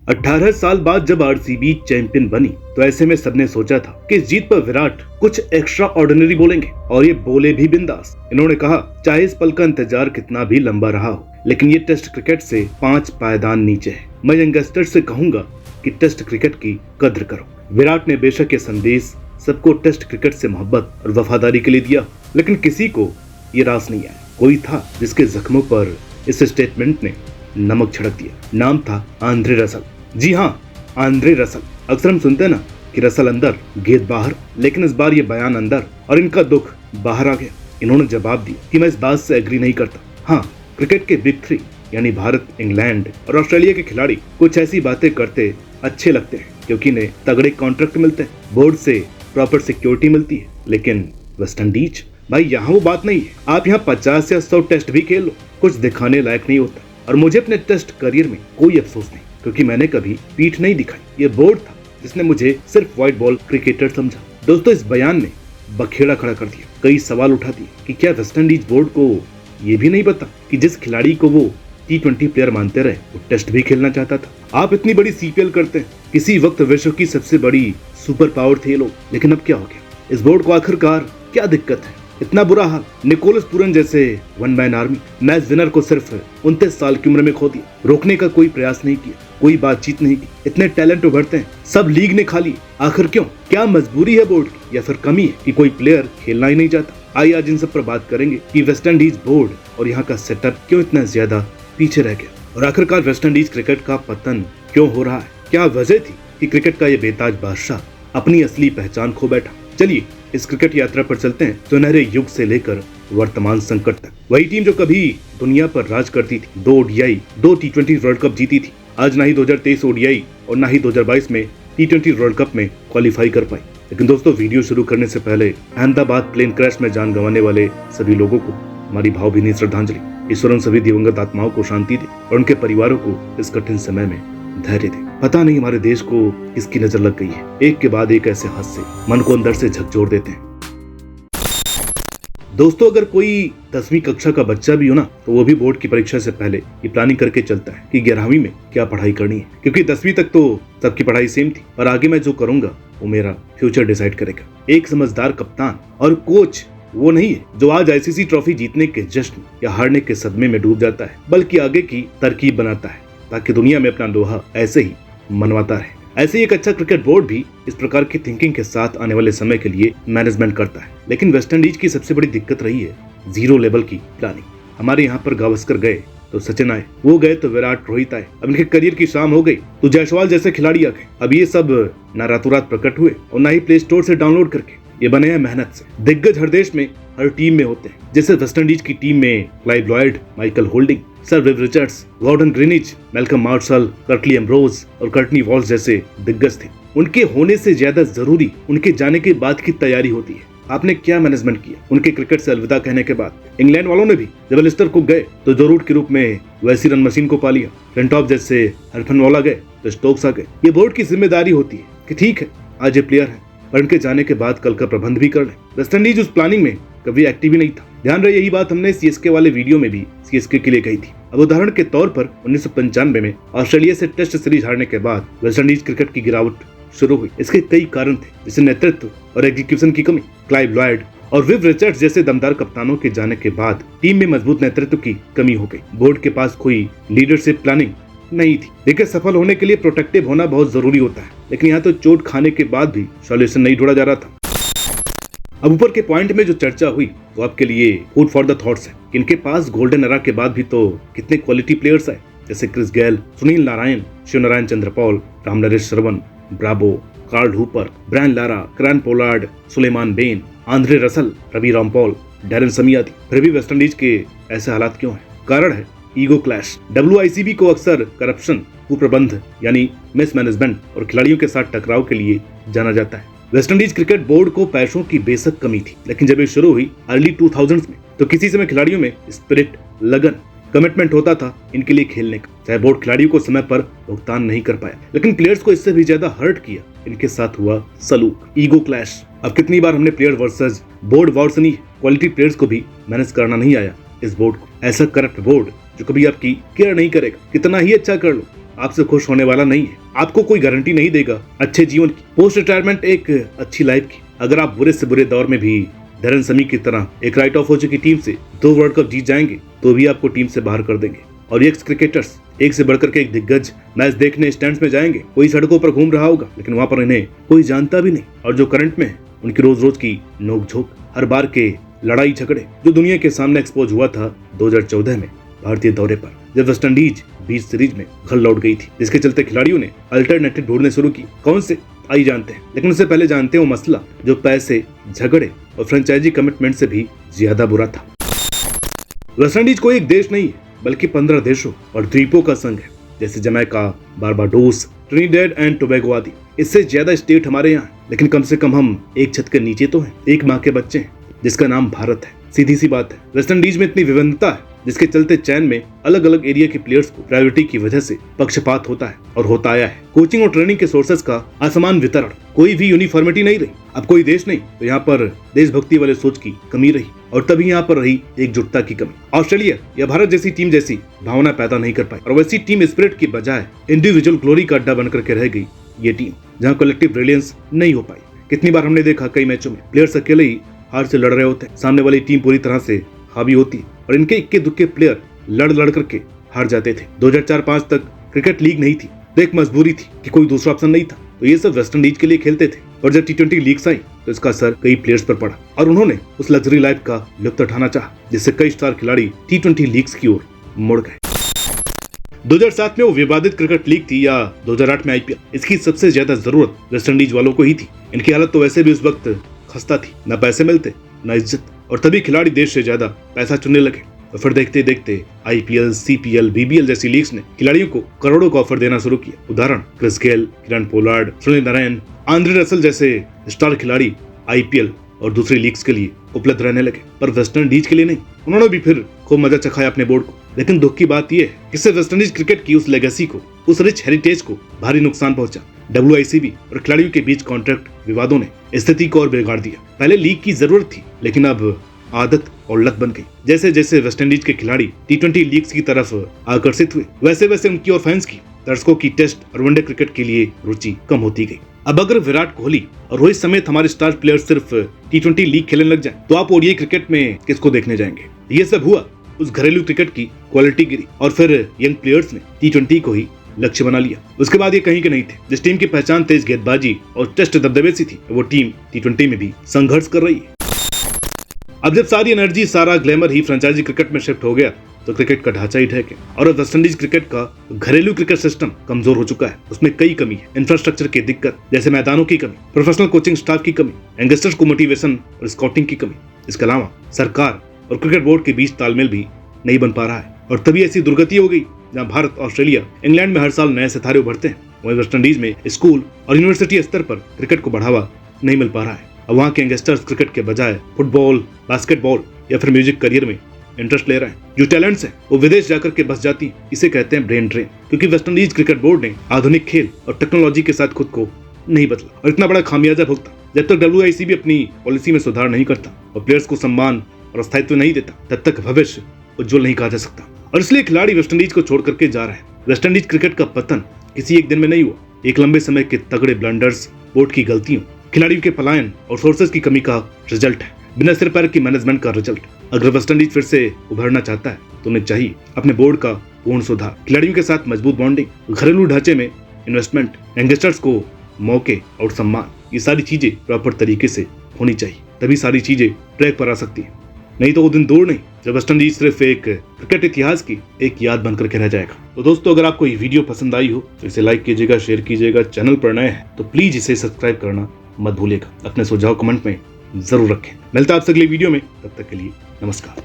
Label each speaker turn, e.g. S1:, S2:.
S1: 18 साल बाद जब आरसीबी चैंपियन बनी तो ऐसे में सबने सोचा था कि इस जीत पर विराट कुछ एक्स्ट्रा ऑर्डिनरी बोलेंगे, और ये बोले भी बिंदास। इन्होंने कहा, चाहे इस पल का इंतजार कितना भी लंबा रहा हो, लेकिन ये टेस्ट क्रिकेट से 5 पायदान नीचे है। मैं यंगस्टर्स से कहूंगा कि टेस्ट क्रिकेट की कद्र करो। विराट ने बेशक ये संदेश सबको टेस्ट क्रिकेट से मोहब्बत और वफादारी के लिए दिया, लेकिन किसी को ये रास नहीं आया। कोई था जिसके जख्मों पर इस स्टेटमेंट ने नमक छिड़क दिया। नाम था आंद्रे रसल। जी हाँ, आंद्रे रसल। अक्सर हम सुनते हैं ना कि रसल अंदर गेंद बाहर, लेकिन इस बार ये बयान अंदर और इनका दुख बाहर आ गया। इन्होंने जवाब दिया कि मैं इस बात से एग्री नहीं करता। हाँ, क्रिकेट के बिग 3 यानी भारत, इंग्लैंड और ऑस्ट्रेलिया के खिलाड़ी कुछ ऐसी बातें करते अच्छे लगते हैं क्योंकि इन्हें तगड़े कॉन्ट्रैक्ट मिलते हैं, बोर्ड से प्रॉपर सिक्योरिटी मिलती है। लेकिन वेस्ट इंडीज, भाई यहाँ वो बात नहीं है। आप यहाँ 50 या 100 टेस्ट भी खेल लो, कुछ दिखाने लायक नहीं होता। और मुझे अपने टेस्ट करियर में कोई अफसोस नहीं, क्योंकि मैंने कभी पीठ नहीं दिखाई। ये बोर्ड था जिसने मुझे सिर्फ व्हाइट बॉल क्रिकेटर समझा। दोस्तों, इस बयान ने बखेड़ा खड़ा कर दिया, कई सवाल उठा दिए कि क्या वेस्ट इंडीज बोर्ड को ये भी नहीं पता कि जिस खिलाड़ी को वो T20 प्लेयर मानते रहे वो टेस्ट भी खेलना चाहता था। आप इतनी बड़ी CPL करते हैं, किसी वक्त विश्व की सबसे बड़ी सुपर पावर थे लोग, लेकिन अब क्या हो गया? इस बोर्ड को आखिरकार क्या दिक्कत है? इतना बुरा हाल। निकोलस पूरन जैसे one man army match winner को सिर्फ 29 साल की उम्र में खो दिया। रोकने का कोई प्रयास नहीं किया, कोई बातचीत नहीं की। इतने टैलेंट उभरते हैं, सब लीग ने खा ली। आखिर क्यों? क्या मजबूरी है बोर्ड की, या फिर कमी है कि कोई प्लेयर खेलना ही नहीं चाहता? आइए आज इन सब पर बात करेंगे कि वेस्ट इंडीज बोर्ड और यहाँ का सेटअप क्यों इतना ज्यादा पीछे रह गया, और आखिरकार वेस्ट इंडीज क्रिकेट का पतन क्यों हो रहा है। क्या वजह थी कि क्रिकेट का ये बेताज बादशाह अपनी असली पहचान खो बैठा? चलिए इस क्रिकेट यात्रा पर चलते हैं, सुनहरे युग से लेकर वर्तमान संकट तक। वही टीम जो कभी दुनिया पर राज करती थी, 2 ODI 2 T20 वर्ल्ड कप जीती थी, आज ना ही 2023 ODI और ना ही 2022 में T20 वर्ल्ड कप में क्वालिफाई कर पाई। लेकिन दोस्तों, वीडियो शुरू करने से पहले अहमदाबाद प्लेन क्रैश में जान गंवाने वाले सभी लोगों को हमारी भावभीनी श्रद्धांजलि। ईश्वर उन सभी दिवंगत आत्माओं को शांति दे और उनके परिवारों को इस कठिन समय में धैर्य दे। पता नहीं हमारे देश को किसकी नजर लग गई है, एक के बाद एक ऐसे हादसे मन को अंदर से झकझोर देते हैं। दोस्तों, अगर कोई 10वीं कक्षा का बच्चा भी हो ना, तो वो भी बोर्ड की परीक्षा से पहले ये प्लानिंग करके चलता है कि 11वीं में क्या पढ़ाई करनी है, क्योंकि 10वीं तक तो सबकी पढ़ाई सेम थी, पर आगे मैं जो करूंगा वो मेरा फ्यूचर डिसाइड करेगा। एक समझदार कप्तान और कोच वो नहीं है जो आज ICC ट्रॉफी जीतने के जश्न या हारने के सदमे में डूब जाता है, बल्कि आगे की तरकीब बनाता है ताकि दुनिया में अपना लोहा ऐसे ही मनवाता रहे। ऐसे ही एक अच्छा क्रिकेट बोर्ड भी इस प्रकार की थिंकिंग के साथ आने वाले समय के लिए मैनेजमेंट करता है। लेकिन वेस्ट इंडीज की सबसे बड़ी दिक्कत रही है 0 लेवल की प्लानिंग। हमारे यहाँ पर गावस्कर गए तो सचिन आए, वो गए तो विराट रोहित आए। अब इनके करियर की शाम हो गई तो जायसवाल जैसे खिलाड़ी आ गए। अब ये सब न रातों रात प्रकट हुए और न ही प्ले स्टोर से डाउनलोड करके, ये बने हैं मेहनत से। दिग्गज हर देश में हर टीम में होते हैं। जैसे वेस्ट इंडीज की टीम में Clive Lloyd, Michael Holding, Sir Viv Richards, Gordon Greenidge, Malcolm Marshall, Curtly Ambrose और कर्टनी वॉल्स जैसे दिग्गज थे। उनके होने से ज्यादा जरूरी उनके जाने के बाद की तैयारी होती है। आपने क्या मैनेजमेंट किया उनके क्रिकेट से अलविदा कहने के बाद? इंग्लैंड वालों ने भी जब एलिस्टर कुक गए तो जो रूट के रूप में वैसी रन मशीन को पा लिया। फ्लिंटॉफ जैसे हरफनवाला गए तो स्टोक्स आ गए। ये बोर्ड की जिम्मेदारी होती है कि ठीक है, आज ये प्लेयर है, पर उनके जाने के बाद कल का प्रबंध भी कर लें। वेस्ट इंडीज उस प्लानिंग में कभी एक्टिव ही नहीं था। ध्यान रहे, यही बात हमने CSK वाले वीडियो में भी CSK के लिए कही थी। अब उदाहरण के तौर पर 1995 में ऑस्ट्रेलिया से टेस्ट सीरीज हारने के बाद वेस्ट इंडीज क्रिकेट की गिरावट शुरू हुई। इसके कई कारण थे, जैसे नेतृत्व और एग्जीक्यूशन की कमी। क्लाइव लॉयड और विव रिचर्ड्स जैसे दमदार कप्तानों के जाने के बाद टीम में मजबूत नेतृत्व की कमी हो गई। बोर्ड के पास कोई लीडरशिप प्लानिंग नहीं थी। देखिए, सफल होने के लिए प्रोटेक्टिव होना बहुत जरूरी होता है, लेकिन यहाँ तो चोट खाने के बाद भी सॉल्यूशन नहीं ढूंढा जा रहा था। अब ऊपर के पॉइंट में जो चर्चा हुई वो आपके लिए फूड फॉर द थॉट्स है। इनके पास गोल्डन एरा के बाद भी तो कितने क्वालिटी प्लेयर्स आए, जैसे Chris Gayle, Sunil Narine, Shivnarine Chanderpaul, Ramnaresh Sarwan, Bravo, Carl Hooper, Brian Lara, Kieron Pollard, Suleiman Benn, Andre Russell, Ravi Rampaul, Darren Sammy आदि। फिर भी वेस्ट इंडीज के ऐसे हालात क्यों हैं? कारण है ईगो क्लैश। WICB को अक्सर करप्शन, कुप्रबंध यानी मिसमैनेजमेंट और खिलाड़ियों के साथ टकराव के लिए जाना जाता है। वेस्ट इंडीज क्रिकेट बोर्ड को पैसों की बेशक कमी थी, लेकिन जब ये शुरू हुई अर्ली 2000s में, तो किसी समय खिलाड़ियों में स्पिरिट, लगन, कमिटमेंट होता था इनके लिए खेलने का। चाहे बोर्ड खिलाड़ियों को समय पर भुगतान नहीं कर पाया, लेकिन प्लेयर्स को इससे भी ज्यादा हर्ट किया इनके साथ हुआ सलूक, ईगो क्लैश। अब कितनी बार हमने प्लेयर वर्सेस बोर्ड वॉर सुनी, क्वालिटी प्लेयर्स को भी मैनेज करना नहीं आया इस बोर्ड को। ऐसा करप्ट बोर्ड जो कभी आपकी केयर नहीं करेगा, कितना ही अच्छा कर लो, आपसे खुश होने वाला नहीं है, आपको कोई गारंटी नहीं देगा अच्छे जीवन की, पोस्ट रिटायरमेंट एक अच्छी लाइफ की। अगर आप बुरे से बुरे दौर में भी धरन समी की तरह एक राइट ऑफ हो चुकी टीम से 2 वर्ल्ड कप जीत जाएंगे तो भी आपको टीम से बाहर कर देंगे। और एक्स क्रिकेटर्स एक से बढ़कर के एक दिग्गज मैच देखने स्टैंड्स में जाएंगे, कोई सड़कों पर घूम रहा होगा लेकिन वहां पर इन्हें कोई जानता भी नहीं। और जो करंट में है उनकी रोज रोज की नोकझोंक, हर बार के लड़ाई झगड़े जो दुनिया के सामने एक्सपोज हुआ था 2014 में भारतीय दौरे पर, जब वेस्टइंडीज 20 सीरीज में घर लौट गई थी, जिसके चलते खिलाड़ियों ने अल्टरनेटिव ढूंढने शुरू की। कौन से आई जानते हैं, लेकिन उससे पहले जानते हैं वो मसला जो पैसे, झगड़े और फ्रेंचाइजी कमिटमेंट से भी ज्यादा बुरा था। वेस्टइंडीज कोई एक देश नहीं है बल्कि 15 देशों और द्वीपों का संघ है, जैसे Jamaica, Barbados, Trinidad and Tobago आदि। इससे ज्यादा स्टेट हमारे यहाँ, लेकिन कम से कम हम एक छत के नीचे तो हैं, एक माँ के बच्चे हैं जिसका नाम भारत है। सीधी सी बात है, वेस्टइंडीज में इतनी विविधता है जिसके चलते चैन में अलग अलग एरिया के प्लेयर्स को प्रायोरिटी की वजह से पक्षपात होता है और होता आया है। कोचिंग और ट्रेनिंग के सोर्सेस का असमान वितरण, कोई भी यूनिफॉर्मिटी नहीं रही। अब कोई देश नहीं तो यहाँ पर देशभक्ति वाले सोच की कमी रही और तभी यहाँ पर रही एकजुटता की कमी। ऑस्ट्रेलिया या भारत जैसी टीम जैसी भावना पैदा नहीं कर पाई और वैसी टीम स्पिरिट की बजाय इंडिविजुअल ग्लोरी का अड्डा बनकर के रह गई ये टीम, जहाँ कलेक्टिव ब्रिलियंस नहीं हो पाई। कितनी बार हमने देखा कई मैचों में प्लेयर्स अकेले ही हार से लड़ रहे होते, सामने वाली टीम पूरी तरह से हावी होती और इनके इक्के दुक्के प्लेयर लड़ करके हार जाते थे। 2004-05 तक क्रिकेट लीग नहीं थी तो एक मजबूरी थी कि कोई दूसरा ऑप्शन नहीं था, तो ये सब वेस्टइंडीज के लिए खेलते थे। और जब T20 लीग्स आई तो इसका असर कई प्लेयर्स पर पड़ा और उन्होंने उस लग्जरी लाइफ का लुत्फ उठाना चाहा, जिससे कई स्टार खिलाड़ी T20 लीग्स की ओर मुड़ गए। 2007 में वो विवादित क्रिकेट लीग थी या 2008 में IPL, इसकी सबसे ज्यादा जरूरत वेस्टइंडीज वालों को ही थी। इनकी हालत तो वैसे भी उस वक्त खस्ता थी, न पैसे मिलते न इज्जत, और तभी खिलाड़ी देश से ज्यादा पैसा चुनने लगे। और फिर देखते देखते IPL, CPL, BBL जैसी लीग्स ने खिलाड़ियों को करोड़ों का ऑफर देना शुरू किया। उदाहरण Chris Gayle, Kieron Pollard, Sunil Narine, Andre Russell जैसे स्टार खिलाड़ी IPL और दूसरी लीग्स के लिए उपलब्ध रहने लगे, पर वेस्टइंडीज के लिए नहीं। उन्होंने भी फिर खूब मजा चखाया अपने बोर्ड को, लेकिन दुख की बात यह है कि इससे वेस्टइंडीज क्रिकेट की उस लेगेसी को, उस रिच हेरिटेज को भारी नुकसान पहुंचा। WICB और खिलाड़ियों के बीच कॉन्ट्रैक्ट विवादों ने स्थिति को और बिगाड़ दिया। पहले लीग की जरूरत थी लेकिन अब आदत और लत बन गई। जैसे जैसे वेस्टइंडीज के खिलाड़ी T20 लीग्स की तरफ आकर्षित हुए, वैसे वैसे उनकी और फैंस की, दर्शकों की टेस्ट और वनडे क्रिकेट के लिए रुचि कम होती गई। अब अगर विराट कोहली और रोहित समेत हमारे स्टार प्लेयर्स सिर्फ T20 लीग खेलने लग जाएं, तो आप ODI क्रिकेट में किसको देखने जाएंगे? ये सब हुआ, उस घरेलू क्रिकेट की क्वालिटी गिरी और फिर यंग प्लेयर्स ने T20 को ही लक्ष्य बना लिया। उसके बाद ये कहीं के नहीं थे। जिस टीम की पहचान तेज गेंदबाजी और टेस्ट दबदबे से थी, वो टीम T20 में भी संघर्ष कर रही है। अब जब सारी एनर्जी, सारा ग्लैमर ही फ्रेंचाइजी क्रिकेट में शिफ्ट हो गया तो क्रिकेट का ढांचा ही ढह गया और वेस्टइंडीज क्रिकेट का घरेलू क्रिकेट सिस्टम कमजोर हो चुका है। उसमें कई कमी है, इंफ्रास्ट्रक्चर की दिक्कत, जैसे मैदानों की कमी, प्रोफेशनल कोचिंग स्टाफ की कमी, यंगस्टर्स को मोटिवेशन और स्काउटिंग की कमी। इसके अलावा सरकार और क्रिकेट बोर्ड के बीच तालमेल भी नहीं बन पा रहा है और तभी ऐसी दुर्गति हो गई जहाँ भारत, ऑस्ट्रेलिया, इंग्लैंड में हर साल नए सितारे उभरते हैं, वहीं वेस्टइंडीज में स्कूल और यूनिवर्सिटी स्तर पर क्रिकेट को बढ़ावा नहीं मिल पा रहा है। अब वहाँ के यंगस्टर्स क्रिकेट के बजाय फुटबॉल, बास्केटबॉल या फिर म्यूजिक करियर में इंटरेस्ट ले रहे हैं। जो टैलेंट्स हैं वो विदेश जाकर के बस जाती हैं। इसे कहते हैं ब्रेन ड्रेन, क्योंकि वेस्टइंडीज क्रिकेट बोर्ड ने आधुनिक खेल और टेक्नोलॉजी के साथ खुद को नहीं बदला और इतना बड़ा खामियाजा भुगता। जब तक WICB अपनी पॉलिसी में सुधार नहीं करता और प्लेयर्स को सम्मान और स्थायित्व नहीं देता, तब तक भविष्य उज्जवल नहीं कहा जा सकता। और इसलिए खिलाड़ी वेस्टइंडीज को छोड़ करके जा रहे हैं। वेस्टइंडीज क्रिकेट का पतन किसी एक दिन में नहीं हुआ, एक लंबे समय के तगड़े ब्लंडर्स, बोर्ड की गलतियों, खिलाड़ियों के पलायन और सोर्सेज की कमी का रिजल्ट है, बिना सिर पैर की मैनेजमेंट का रिजल्ट। अगर वेस्टइंडीज फिर से उभरना चाहता है तो उन्हें चाहिए अपने बोर्ड का पूर्ण सुधार, खिलाड़ियों के साथ मजबूत बॉन्डिंग, घरेलू ढांचे में इन्वेस्टमेंट, यंगस्टर्स को मौके और सम्मान, ये सारी चीजें प्रॉपर तरीके से होनी चाहिए, तभी सारी चीजें ट्रैक पर आ सकती है। नहीं तो वो दिन दूर नहीं जब वेस्टइंडीज सिर्फ एक क्रिकेट इतिहास की एक याद बनकर के रह जाएगा। तो दोस्तों, अगर आपको ये वीडियो पसंद आई हो तो इसे लाइक कीजिएगा, शेयर कीजिएगा। चैनल पर नए हैं तो प्लीज इसे सब्सक्राइब करना मत भूलिएगा। अपने सुझाव कमेंट में जरूर रखें। मिलता है आपसे अगली वीडियो में, तब तक के लिए नमस्कार।